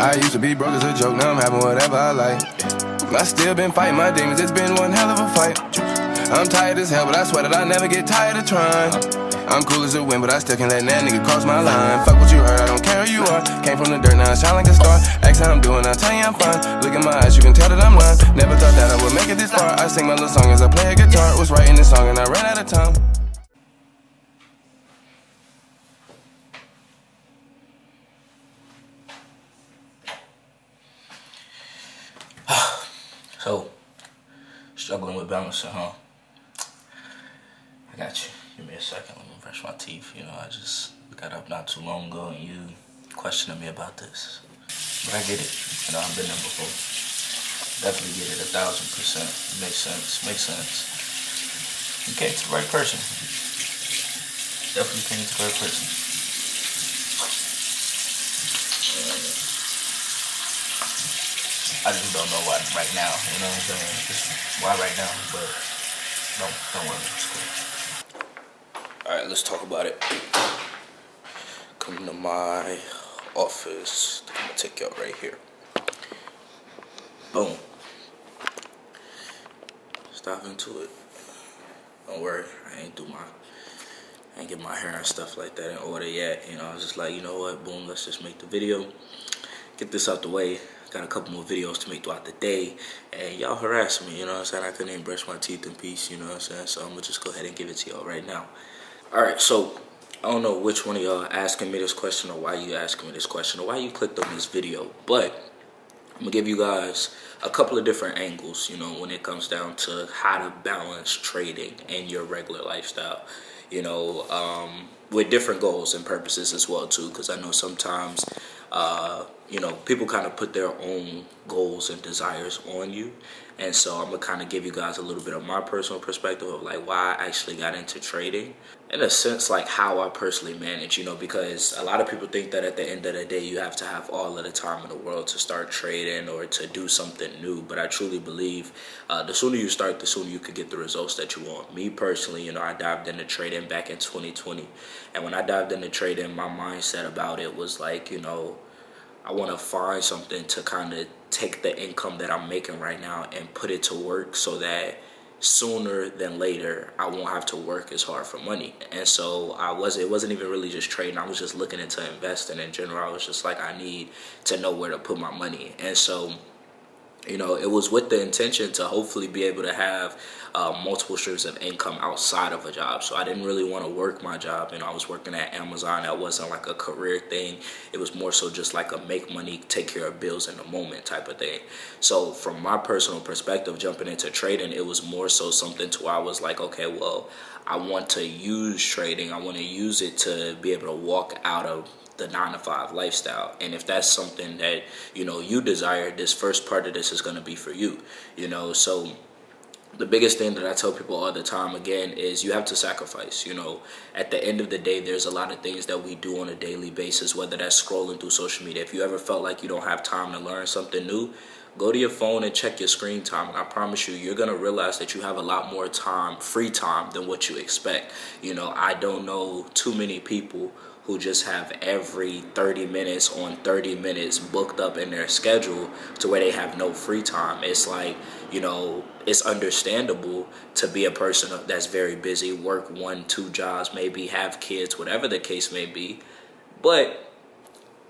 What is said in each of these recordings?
I used to be broke as a joke, now I'm having whatever I like. I still been fighting my demons, it's been one hell of a fight. I'm tired as hell, but I swear that I never get tired of trying. I'm cool as a wind, but I still can't let that nigga cross my line. Fuck what you heard, I don't care who you are. Came from the dirt, now I shine like a star. Ask how I'm doing, I'll tell you I'm fine. Look in my eyes, you can tell that I'm lying. Never thought that I would make it this far. I sing my little song as I play a guitar. Was writing this song and I ran out of time. So, struggling with balancing, huh? I got you. Give me a second. Let me brush my teeth. You know, I just got up not too long ago and you questioning me about this. But I get it. You know, I've been there before. Definitely get it 1000%. Makes sense. Makes sense. You came to the right person. Definitely came to the right person. I just don't know why right now, you know what I'm saying? Just why right now, but don't worry, it's cool. Alright, let's talk about it. Come to my office. I'm gonna take you out right here. Boom. Let's dive into it. Don't worry, I ain't get my hair and stuff like that in order yet. You know, I was just like, you know what, boom, let's just make the video. Get this out the way. Got a couple more videos to make throughout the day, and y'all harass me, you know what I'm saying? I couldn't even brush my teeth in peace, you know what I'm saying? So I'm gonna just go ahead and give it to y'all right now. Alright, so I don't know which one of y'all asking me this question or why you asking me this question or why you clicked on this video, but I'm gonna give you guys a couple of different angles, you know, when it comes down to how to balance trading and your regular lifestyle, you know, with different goals and purposes as well too, because I know sometimes you know, people kind of put their own goals and desires on you. And so I'm going to kind of give you guys a little bit of my personal perspective of like why I actually got into trading. In a sense, like how I personally manage, you know, because a lot of people think that at the end of the day, you have to have all of the time in the world to start trading or to do something new. But I truly believe the sooner you start, the sooner you could get the results that you want. Me personally, you know, I dived into trading back in 2020. And when I dived into trading, my mindset about it was like, you know, I want to find something to kind of take the income that I'm making right now and put it to work so that sooner than later I won't have to work as hard for money. And so it wasn't even really just trading. I was just looking into investing in general. I was just like, I need to know where to put my money. And so, you know, it was with the intention to hopefully be able to have multiple streams of income outside of a job. So I didn't really want to work my job. You know, I was working at Amazon. That wasn't like a career thing. It was more so just like a make money, take care of bills in the moment type of thing. So from my personal perspective, jumping into trading, it was more so something to where I was like, okay, well, I want to use trading. I want to use it to be able to walk out of the 9-to-5 lifestyle. And if that's something that, you know, you desire, this first part of this is going to be for you, you know. So the biggest thing that I tell people all the time, again, is you have to sacrifice. You know, at the end of the day, there's a lot of things that we do on a daily basis, whether that's scrolling through social media. If you ever felt like you don't have time to learn something new, go to your phone and check your screen time, and I promise you, you're going to realize that you have a lot more time, free time, than what you expect. You know, I don't know too many people who just have every 30 minutes on 30 minutes booked up in their schedule to where they have no free time. It's like, you know, it's understandable to be a person that's very busy, work 1-2 jobs, maybe have kids, whatever the case may be, but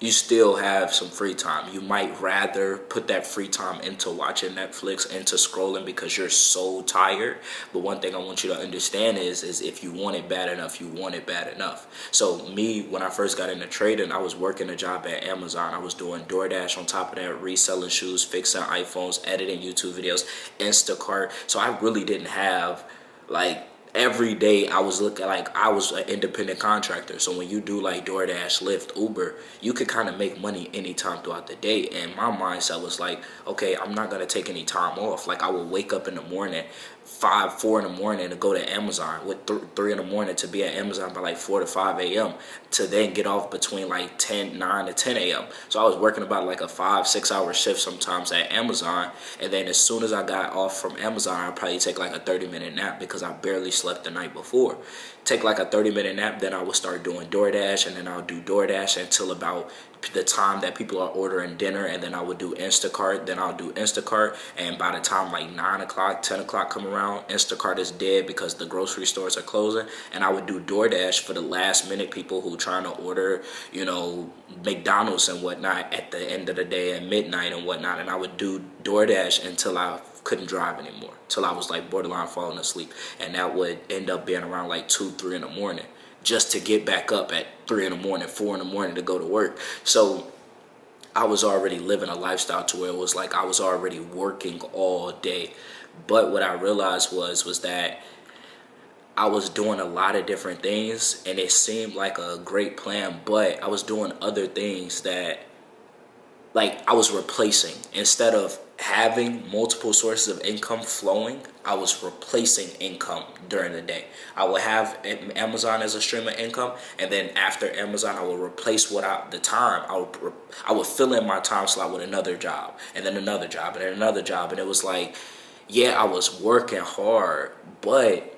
you still have some free time. You might rather put that free time into watching Netflix, into scrolling because you're so tired. But one thing I want you to understand is if you want it bad enough, you want it bad enough. So me, when I first got into trading, I was working a job at Amazon. I was doing DoorDash on top of that, reselling shoes, fixing iPhones, editing YouTube videos, Instacart. So I really didn't have like every day I was looking like I was an independent contractor. So when you do like DoorDash, Lyft, Uber, you could kind of make money anytime throughout the day. And my mindset was like, okay, I'm not going to take any time off. Like I would wake up in the morning, 4 in the morning to go to Amazon, with 3 in the morning to be at Amazon by like 4 to 5 a.m. to then get off between like 9 to 10 a.m. So I was working about like a 5-6 hour shift sometimes at Amazon. And then as soon as I got off from Amazon, I'd probably take like a 30-minute nap because I barely slept the night before. Take like a 30-minute nap, then I would start doing DoorDash, and then I'll do DoorDash until about the time that people are ordering dinner, and then I would do Instacart, then I'll do Instacart, and by the time like 9 o'clock, 10 o'clock come around, Instacart is dead because the grocery stores are closing, and I would do DoorDash for the last minute people who trying to order, you know, McDonald's and whatnot at the end of the day at midnight and whatnot, and I would do DoorDash until I couldn't drive anymore, till I was like borderline falling asleep, and that would end up being around like 2, 3 in the morning, just to get back up at 3 in the morning, 4 in the morning to go to work. So I was already living a lifestyle to where it was like I was already working all day. But what I realized was that I was doing a lot of different things, and it seemed like a great plan, but I was doing other things that, like, I was replacing. Instead of having multiple sources of income flowing, I was replacing income during the day. I would have Amazon as a stream of income, and then after Amazon, I would replace I would fill in my time slot with another job, and then another job, and then another job. And it was like, yeah, I was working hard, but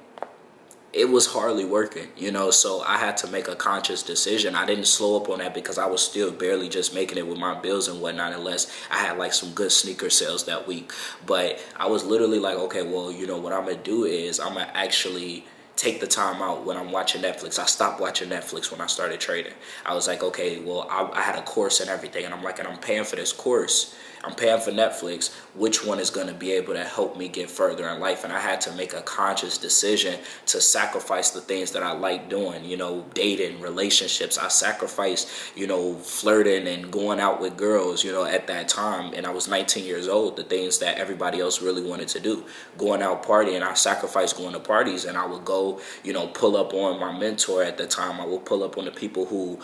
it was hardly working, you know, so I had to make a conscious decision. I didn't slow up on that because I was still barely just making it with my bills and whatnot, unless I had like some good sneaker sales that week. But I was literally like, okay, well, you know, what I'm going to do is I'm going to actually take the time out when I'm watching Netflix. I stopped watching Netflix when I started trading. I was like, okay, well, I had a course and everything, and I'm like, and I'm paying for this course. I'm paying for Netflix. Which one is going to be able to help me get further in life? And I had to make a conscious decision to sacrifice the things that I like doing, you know, dating, relationships. I sacrificed, you know, flirting and going out with girls, you know, at that time. And I was 19 years old, the things that everybody else really wanted to do. Going out partying, I sacrificed going to parties, and I would go, you know, pull up on my mentor at the time. I would pull up on the people who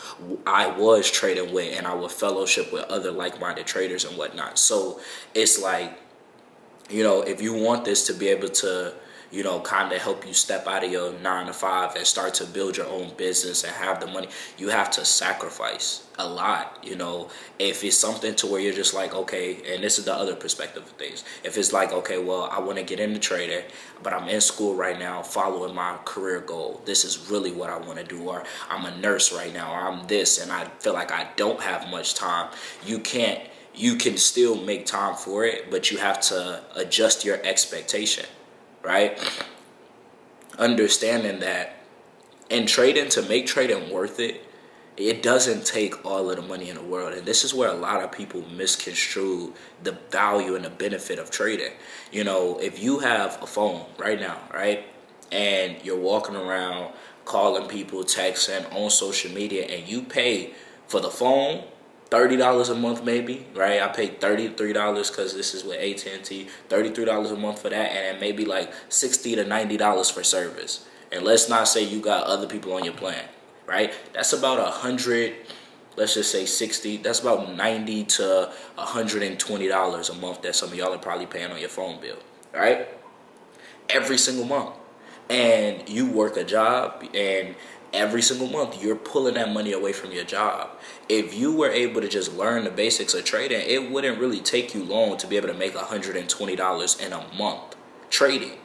I was trading with, and I would fellowship with other like-minded traders and whatnot. So it's like, you know, if you want this to be able to, you know, kind of help you step out of your 9 to 5 and start to build your own business and have the money, you have to sacrifice a lot. You know, if it's something to where you're just like, okay, and this is the other perspective of things. If it's like, okay, well, I want to get into trading, but I'm in school right now following my career goal. This is really what I want to do. Or I'm a nurse right now, or I'm this, and I feel like I don't have much time. You can still make time for it, but you have to adjust your expectation, right? Understanding that in trading, to make trading worth it, it doesn't take all of the money in the world. And this is where a lot of people misconstrue the value and the benefit of trading. You know, if you have a phone right now, right, and you're walking around calling people, texting, on social media, and you pay for the phone $30 a month maybe, right? I paid $33 because this is with AT&T, $33 a month for that, and then maybe like $60 to $90 for service. And let's not say you got other people on your plan, right? That's about 100, let's just say 60, that's about $90 to $120 a month that some of y'all are probably paying on your phone bill, right? Every single month. And you work a job, and every single month you're pulling that money away from your job. If you were able to just learn the basics of trading, it wouldn't really take you long to be able to make $120 in a month trading.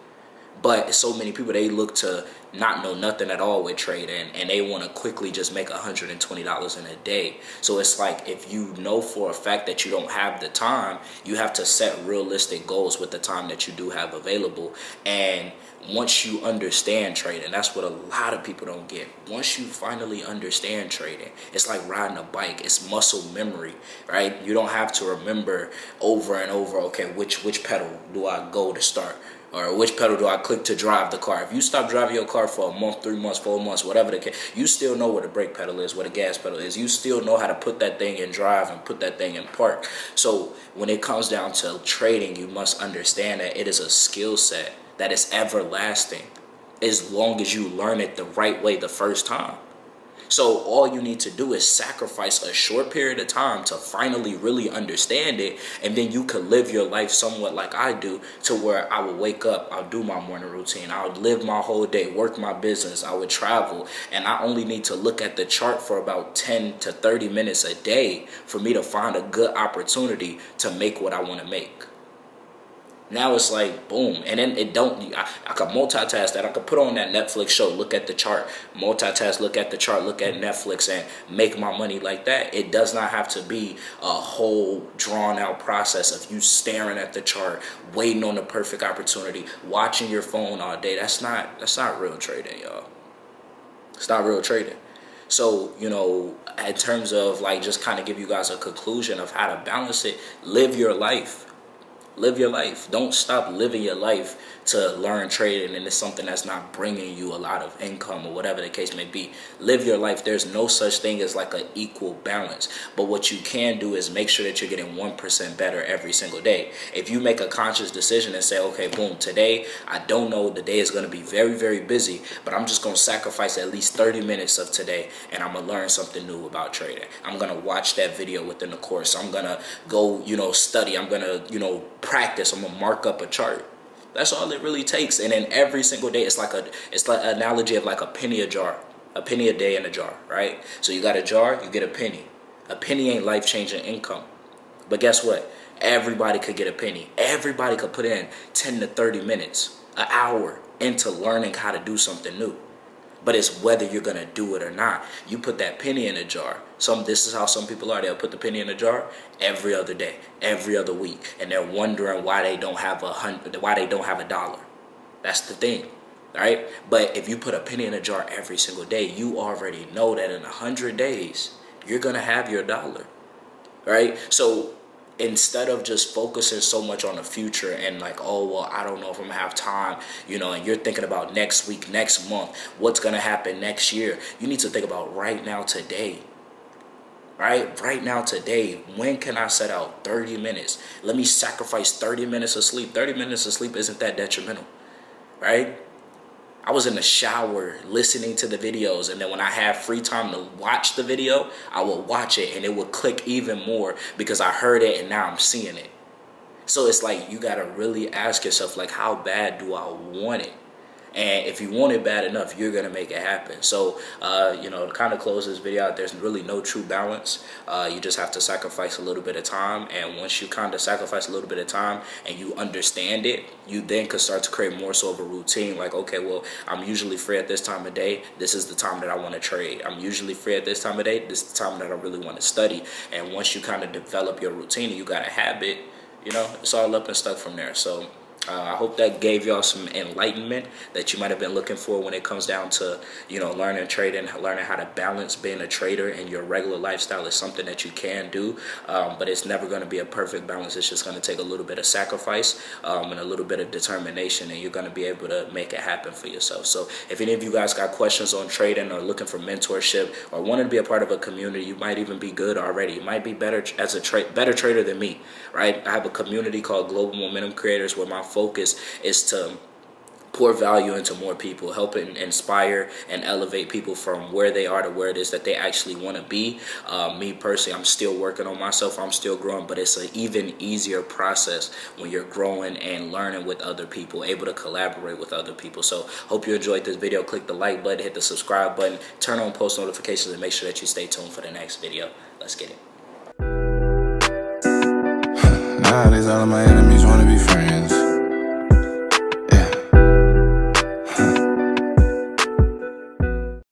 But so many people, they look to not know nothing at all with trading, and they want to quickly just make $120 in a day. So it's like, if you know for a fact that you don't have the time, you have to set realistic goals with the time that you do have available. And once you understand trading, that's what a lot of people don't get. Once you finally understand trading, it's like riding a bike. It's muscle memory, right? You don't have to remember over and over, okay, which pedal do I go to start? Or which pedal do I click to drive the car? If you stop driving your car for a month, 3 months, 4 months, whatever the case, you still know where the brake pedal is, where the gas pedal is. You still know how to put that thing in drive and put that thing in park. So when it comes down to trading, you must understand that it is a skill set that is everlasting as long as you learn it the right way the first time. So all you need to do is sacrifice a short period of time to finally really understand it, and then you could live your life somewhat like I do, to where I would wake up, I'll do my morning routine, I would live my whole day, work my business, I would travel, and I only need to look at the chart for about 10 to 30 minutes a day for me to find a good opportunity to make what I want to make. Now it's like, boom. And then I could multitask that. I could put on that Netflix show, look at the chart, multitask, look at the chart, look at Netflix, and make my money like that. It does not have to be a whole drawn out process of you staring at the chart, waiting on the perfect opportunity, watching your phone all day. That's not real trading, y'all. It's not real trading. So, you know, in terms of like just kind of give you guys a conclusion of how to balance it, live your life. Live your life. Don't stop living your life to learn trading and it's something that's not bringing you a lot of income or whatever the case may be. Live your life. There's no such thing as like an equal balance. But what you can do is make sure that you're getting 1% better every single day. If you make a conscious decision and say, okay, boom, today, I don't know, the day is going to be very, very busy, but I'm just going to sacrifice at least 30 minutes of today and I'm going to learn something new about trading. I'm going to watch that video within the course. I'm going to go, you know, study. I'm going to, practice. I'm gonna mark up a chart. That's all it really takes. And then every single day, it's like an analogy of like a penny a jar, a penny a day in a jar, right? So you got a jar, you get a penny. A penny ain't life-changing income, but guess what? Everybody could get a penny. Everybody could put in 10 to 30 minutes, an hour into learning how to do something new. But it's whether you're going to do it or not. You put that penny in a jar. This is how some people are. They'll put the penny in a jar every other day, every other week. And they're wondering why they don't have a dollar. That's the thing, right? But if you put a penny in a jar every single day, you already know that in 100 days, you're going to have your dollar, right? So instead of just focusing so much on the future and like, oh, well, I don't know if I'm gonna have time, and you're thinking about next week, next month, what's gonna happen next year, you need to think about right now, today. Right now, today, when can I set out 30 minutes? Let me sacrifice 30 minutes of sleep. 30 minutes of sleep isn't that detrimental, right? I was in the shower listening to the videos, and then when I have free time to watch the video, I will watch it and it will click even more because I heard it and now I'm seeing it. So it's like you got to really ask yourself, like, how bad do I want it? And if you want it bad enough, you're going to make it happen. So, to kind of close this video out, there's really no true balance. You just have to sacrifice a little bit of time. And once you kind of sacrifice a little bit of time and you understand it, you then can start to create more so of a routine. Like, okay, well, I'm usually free at this time of day. This is the time that I want to trade. I'm usually free at this time of day. This is the time that I really want to study. And once you kind of develop your routine and you got a habit, it's all up and stuck from there. So I hope that gave y'all some enlightenment that you might have been looking for when it comes down to, learning trading, learning how to balance being a trader and your regular lifestyle is something that you can do. But it's never going to be a perfect balance. It's just going to take a little bit of sacrifice and a little bit of determination, and you're going to be able to make it happen for yourself. So if any of you guys got questions on trading or looking for mentorship or wanting to be a part of a community, you might even be good already. You might be better as better trader than me, right? I have a community called Global Momentum Creators where my focus is to pour value into more people, help and inspire and elevate people from where they are to where it is that they actually want to be. Me personally, I'm still working on myself. I'm still growing, but it's an even easier process when you're growing and learning with other people, able to collaborate with other people. So hope you enjoyed this video. Click the like button, hit the subscribe button, turn on post notifications, and make sure that you stay tuned for the next video. Let's get it. Nowadays all of my enemies wanna be friends.